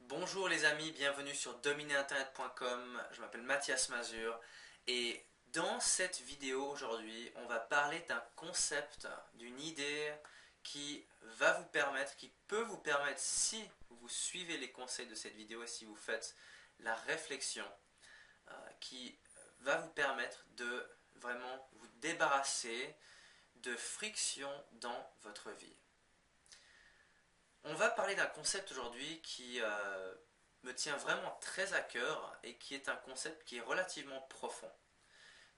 Bonjour les amis, bienvenue sur dominerinternet.com. Je m'appelle Mathias Mazur et dans cette vidéo aujourd'hui, on va parler d'un concept, d'une idée qui peut vous permettre, si vous suivez les conseils de cette vidéo et si vous faites la réflexion, qui va vous permettre de vraiment vous débarrasser de friction dans votre vie. On va parler d'un concept aujourd'hui qui me tient vraiment très à cœur et qui est un concept qui est relativement profond.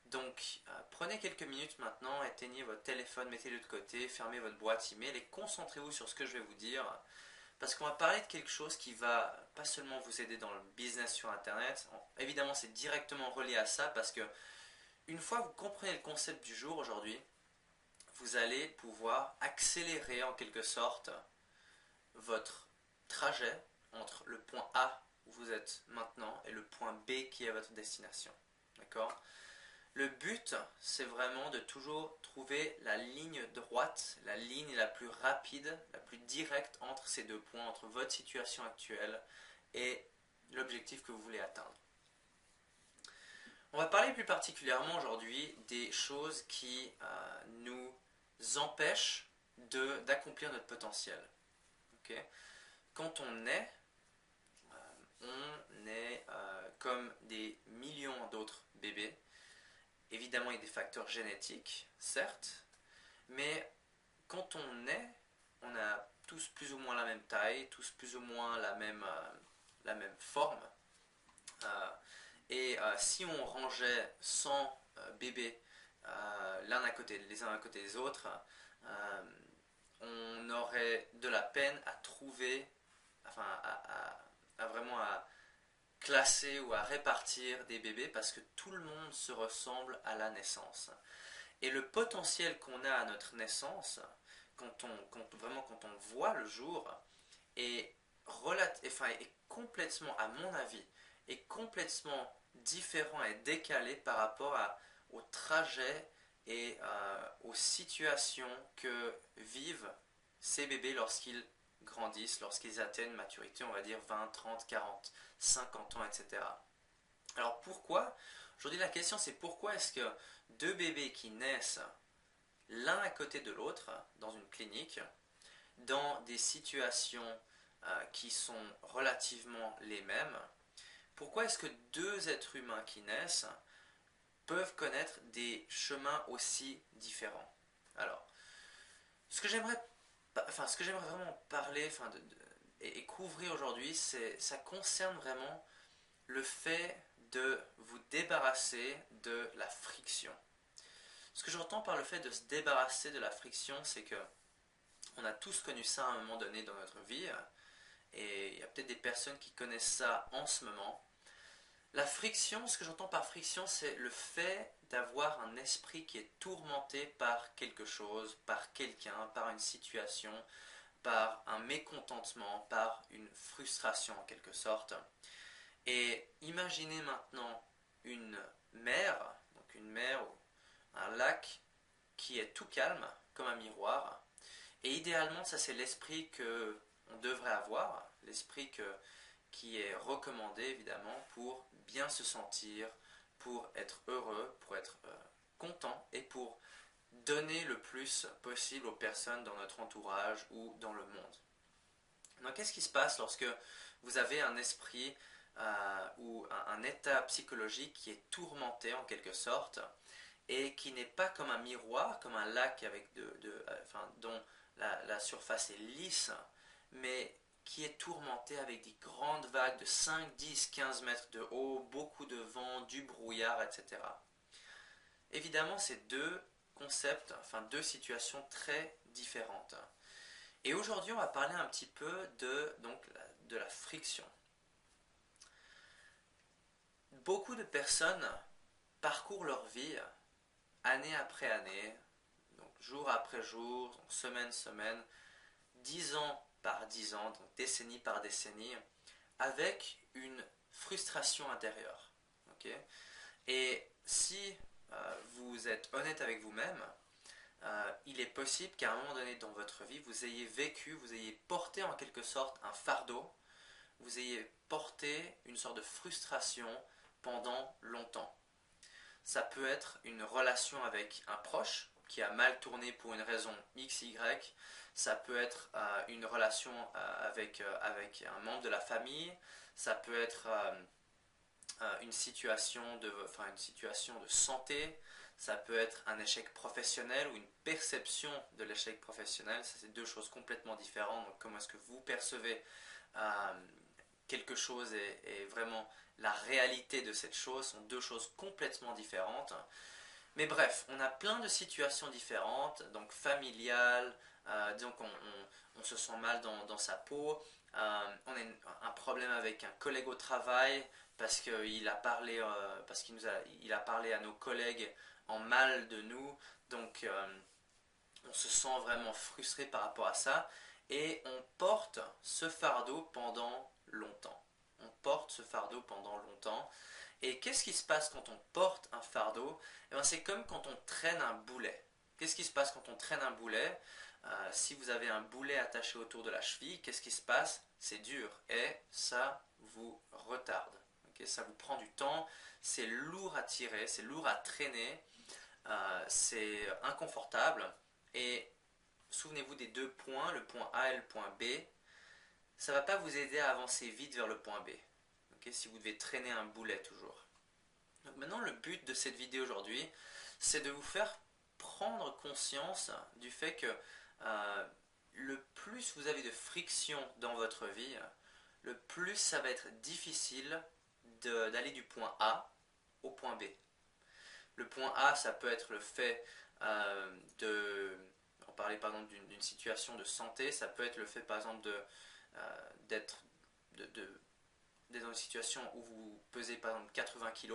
Donc, prenez quelques minutes maintenant, éteignez votre téléphone, mettez-le de côté, fermez votre boîte email et concentrez-vous sur ce que je vais vous dire. Parce qu'on va parler de quelque chose qui va pas seulement vous aider dans le business sur Internet, évidemment c'est directement relié à ça parce que une fois que vous comprenez le concept du jour aujourd'hui, vous allez pouvoir accélérer en quelque sorte votre trajet entre le point A où vous êtes maintenant et le point B qui est votre destination. D'accord? Le but, c'est vraiment de toujours trouver la ligne droite, la ligne la plus rapide, la plus directe entre ces deux points, entre votre situation actuelle et l'objectif que vous voulez atteindre. On va parler plus particulièrement aujourd'hui des choses qui nous empêchent d'accomplir notre potentiel. Okay? Quand on est comme des millions d'autres bébés. Évidemment, il y a des facteurs génétiques, certes, mais quand on a tous plus ou moins la même taille, tous plus ou moins la même forme. Si on rangeait 100 bébés les uns à côté des autres, euh, on aurait de la peine à trouver, enfin vraiment à classer ou à répartir des bébés parce que tout le monde se ressemble à la naissance. Et le potentiel qu'on a à notre naissance, quand on voit le jour, est complètement, à mon avis, est complètement différent et décalé par rapport au trajet et aux situations que vivent ces bébés lorsqu'ils grandissent, lorsqu'ils atteignent maturité, on va dire 20, 30, 40, 50 ans, etc. Alors pourquoi? Aujourd'hui la question c'est pourquoi est-ce que deux bébés qui naissent l'un à côté de l'autre dans une clinique, dans des situations qui sont relativement les mêmes, pourquoi est-ce que deux êtres humains qui naissent peuvent connaître des chemins aussi différents? Alors, ce que j'aimerais vraiment parler et couvrir aujourd'hui, ça concerne vraiment le fait de vous débarrasser de la friction. Ce que j'entends par le fait de se débarrasser de la friction, c'est que on a tous connu ça à un moment donné dans notre vie, et il y a peut-être des personnes qui connaissent ça en ce moment. La friction, ce que j'entends par friction, c'est le fait d'avoir un esprit qui est tourmenté par quelque chose, par quelqu'un, par une situation, par un mécontentement, par une frustration en quelque sorte. Et imaginez maintenant une mer ou un lac qui est tout calme, comme un miroir. Et idéalement, ça c'est l'esprit que on devrait avoir, qui est recommandé évidemment pour bien se sentir, pour être heureux, pour être content et pour donner le plus possible aux personnes dans notre entourage ou dans le monde. Donc qu'est-ce qui se passe lorsque vous avez un esprit ou un état psychologique qui est tourmenté en quelque sorte et qui n'est pas comme un miroir, comme un lac dont la surface est lisse, mais qui est tourmenté avec des grandes vagues de 5, 10, 15 mètres de haut, beaucoup de vent, du brouillard, etc. Évidemment, c'est deux concepts, enfin deux situations très différentes. Et aujourd'hui, on va parler un petit peu de la friction. Beaucoup de personnes parcourent leur vie année après année, donc jour après jour, donc semaine, 10 ans par 10 ans, donc décennie par décennie, avec une frustration intérieure. Okay? Et si vous êtes honnête avec vous-même, il est possible qu'à un moment donné dans votre vie, vous ayez porté en quelque sorte un fardeau vous ayez porté une sorte de frustration pendant longtemps. Ça peut être une relation avec un proche qui a mal tourné pour une raison X, Y. Ça peut être une relation avec un membre de la famille. Ça peut être une situation de santé. Ça peut être un échec professionnel ou une perception de l'échec professionnel. Ça, c'est deux choses complètement différentes. Donc, comment est-ce que vous percevez quelque chose et vraiment la réalité de cette chose sont deux choses complètement différentes. Mais bref, on a plein de situations différentes, donc familiales, donc on se sent mal dans sa peau, on a un problème avec un collègue au travail parce qu'il a parlé, il a parlé à nos collègues en mal de nous, donc on se sent vraiment frustré par rapport à ça et on porte ce fardeau pendant longtemps. On porte ce fardeau pendant longtemps. Et qu'est-ce qui se passe quand on porte un fardeau? Eh bien, c'est comme quand on traîne un boulet. Qu'est-ce qui se passe quand on traîne un boulet? Si vous avez un boulet attaché autour de la cheville, qu'est-ce qui se passe? C'est dur et ça vous retarde. Okay, ça vous prend du temps, c'est lourd à tirer, c'est lourd à traîner, c'est inconfortable. Et souvenez-vous des deux points, le point A et le point B. Ça ne va pas vous aider à avancer vite vers le point B. Okay, si vous devez traîner un boulet toujours. Donc maintenant, le but de cette vidéo aujourd'hui, c'est de vous faire prendre conscience du fait que le plus vous avez de friction dans votre vie, le plus ça va être difficile d'aller du point A au point B. Le point A, ça peut être le fait on parlait par exemple d'une situation de santé, ça peut être le fait par exemple d'être dans une situation où vous pesez par exemple 80 kg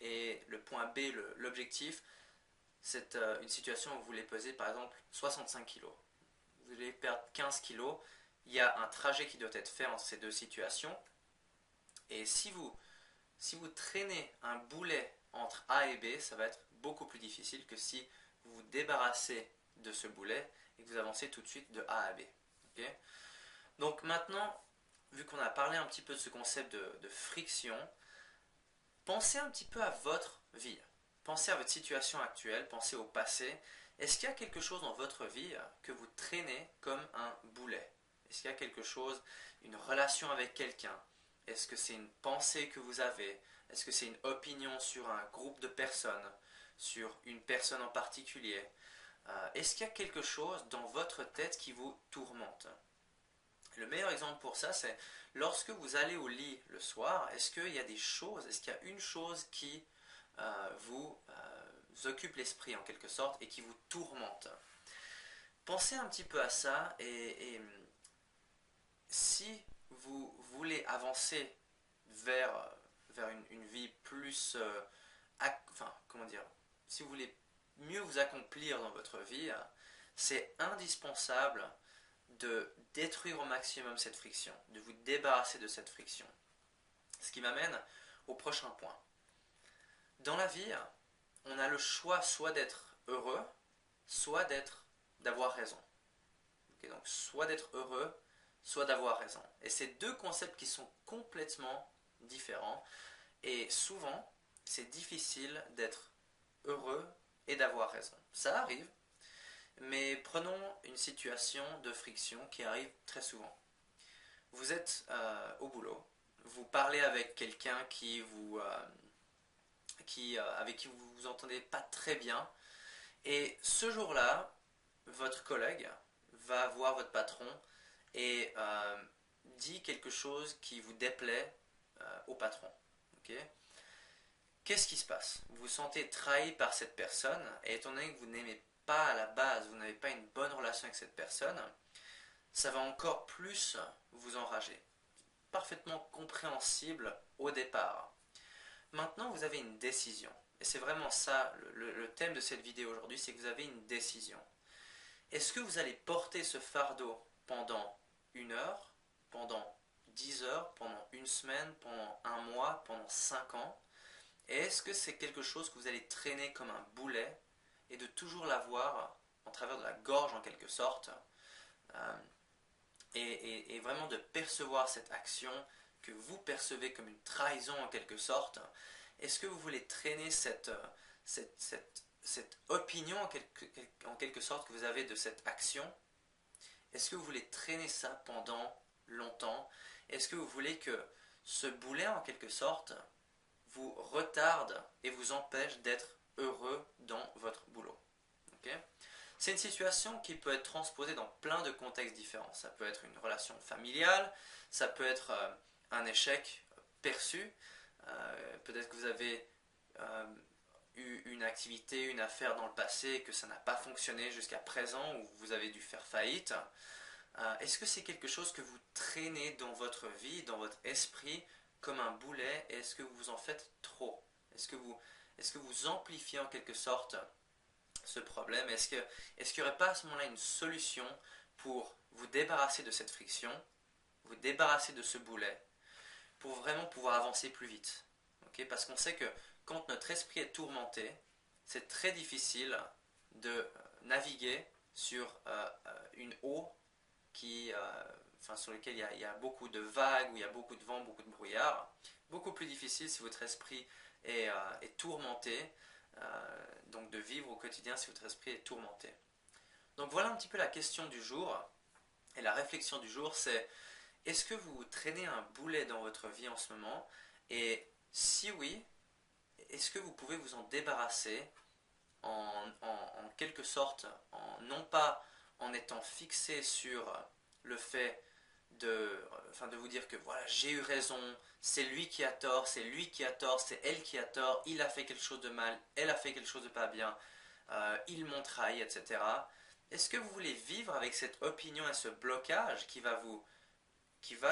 et le point B, l'objectif, c'est une situation où vous voulez peser par exemple 65 kg. Vous voulez perdre 15 kg, il y a un trajet qui doit être fait entre ces deux situations et si vous traînez un boulet entre A et B, ça va être beaucoup plus difficile que si vous vous débarrassez de ce boulet et que vous avancez tout de suite de A à B. Okay? Donc maintenant, vu qu'on a parlé un petit peu de ce concept de friction, pensez un petit peu à votre vie. Pensez à votre situation actuelle, pensez au passé. Est-ce qu'il y a quelque chose dans votre vie que vous traînez comme un boulet? Est-ce qu'il y a quelque chose, une relation avec quelqu'un? Est-ce que c'est une pensée que vous avez? Est-ce que c'est une opinion sur un groupe de personnes? Sur une personne en particulier? Est-ce qu'il y a quelque chose dans votre tête qui vous tourmente? Le meilleur exemple pour ça, c'est lorsque vous allez au lit le soir, est-ce qu'il y a des choses, est-ce qu'il y a une chose qui vous occupe l'esprit en quelque sorte et qui vous tourmente? Pensez un petit peu à ça et si vous voulez avancer vers une vie plus, comment dire, si vous voulez mieux vous accomplir dans votre vie, c'est indispensable de détruire au maximum cette friction, de vous débarrasser de cette friction. Ce qui m'amène au prochain point. Dans la vie, on a le choix soit d'être heureux, soit d'avoir raison. Okay, donc soit d'être heureux, soit d'avoir raison. Et c'est deux concepts qui sont complètement différents. Et souvent, c'est difficile d'être heureux et d'avoir raison. Ça arrive, mais prenons une situation de friction qui arrive très souvent. Vous êtes au boulot, vous parlez avec quelqu'un avec qui vous vous entendez pas très bien, et ce jour-là, votre collègue va voir votre patron et dit quelque chose qui vous déplaît au patron. Okay? Qu'est-ce qui se passe? Vous vous sentez trahi par cette personne, et étant donné que vous n'aimez pas à la base, vous n'avez pas une bonne relation avec cette personne, ça va encore plus vous enrager. Parfaitement compréhensible au départ. Maintenant, vous avez une décision. Et c'est vraiment ça, le thème de cette vidéo aujourd'hui, c'est que vous avez une décision. Est-ce que vous allez porter ce fardeau pendant 1 heure, pendant 10 heures, pendant une semaine, pendant un mois, pendant 5 ans? Et est-ce que c'est quelque chose que vous allez traîner comme un boulet et de toujours l'avoir en travers de la gorge en quelque sorte et vraiment de percevoir cette action que vous percevez comme une trahison en quelque sorte. Est-ce que vous voulez traîner cette opinion en quelque sorte que vous avez de cette action? Est-ce que vous voulez traîner ça pendant longtemps? Est-ce que vous voulez que ce boulet en quelque sorte vous retarde et vous empêche d'être heureux dans votre boulot? Okay? C'est une situation qui peut être transposée dans plein de contextes différents. Ça peut être une relation familiale, ça peut être un échec perçu. Peut-être que vous avez eu une activité, une affaire dans le passé, que ça n'a pas fonctionné jusqu'à présent, ou vous avez dû faire faillite. Est-ce que c'est quelque chose que vous traînez dans votre vie, dans votre esprit, comme un boulet, et est-ce que vous en faites trop? Est-ce que vous amplifiez en quelque sorte ce problème? Est-ce qu'il n'y aurait pas à ce moment-là une solution pour vous débarrasser de cette friction, vous débarrasser de ce boulet, pour vraiment pouvoir avancer plus vite? Okay? Parce qu'on sait que quand notre esprit est tourmenté, c'est très difficile de naviguer sur une eau sur laquelle il y a beaucoup de vagues, où il y a beaucoup de vent, beaucoup de brouillard. Beaucoup plus difficile si votre esprit est tourmenté, donc de vivre au quotidien si votre esprit est tourmenté. Donc voilà un petit peu la question du jour, et la réflexion du jour, c'est: est-ce que vous traînez un boulet dans votre vie en ce moment? Et si oui, est-ce que vous pouvez vous en débarrasser en quelque sorte, non pas en étant fixé sur le fait de vous dire que voilà, j'ai eu raison, c'est lui qui a tort, c'est lui qui a tort, c'est elle qui a tort, il a fait quelque chose de mal, elle a fait quelque chose de pas bien, ils m'ont trahi, etc. Est-ce que vous voulez vivre avec cette opinion et ce blocage qui va,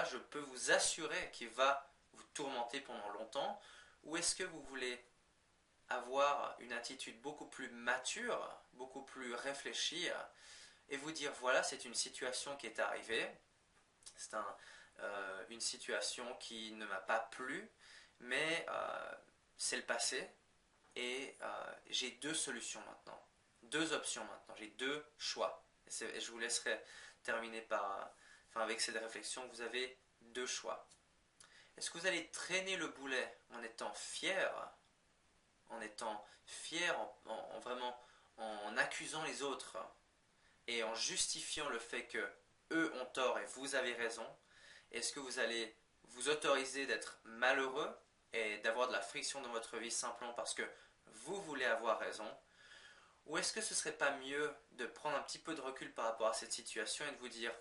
je peux vous assurer, qui va vous tourmenter pendant longtemps? Ou est-ce que vous voulez avoir une attitude beaucoup plus mature, beaucoup plus réfléchie, et vous dire voilà, c'est une situation qui est arrivée, c'est une situation qui ne m'a pas plu, mais c'est le passé, et j'ai deux solutions maintenant, deux options maintenant, j'ai deux choix. Et je vous laisserai terminer avec cette réflexion. Vous avez deux choix. Est-ce que vous allez traîner le boulet en étant fier, vraiment en accusant les autres et en justifiant le fait que eux ont tort et vous avez raison? Est-ce que vous allez vous autoriser d'être malheureux et d'avoir de la friction dans votre vie simplement parce que vous voulez avoir raison? Ou est-ce que ce serait pas mieux de prendre un petit peu de recul par rapport à cette situation et de vous dire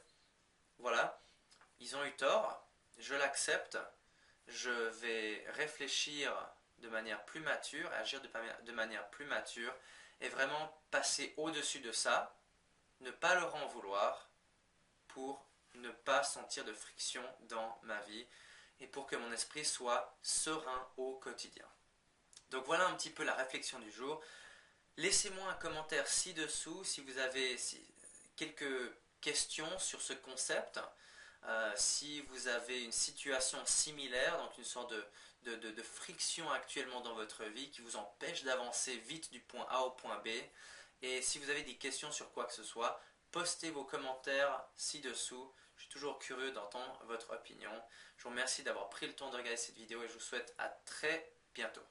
voilà, ils ont eu tort, je l'accepte, je vais réfléchir de manière plus mature, agir de manière plus mature, et vraiment passer au-dessus de ça, ne pas leur en vouloir, pour ne pas sentir de friction dans ma vie, et pour que mon esprit soit serein au quotidien. Donc voilà un petit peu la réflexion du jour. Laissez-moi un commentaire ci-dessous si vous avez quelques questions sur ce concept. Si vous avez une situation similaire, donc une sorte de friction actuellement dans votre vie qui vous empêche d'avancer vite du point A au point B, et si vous avez des questions sur quoi que ce soit, postez vos commentaires ci-dessous. Je suis toujours curieux d'entendre votre opinion. Je vous remercie d'avoir pris le temps de regarder cette vidéo et je vous souhaite à très bientôt.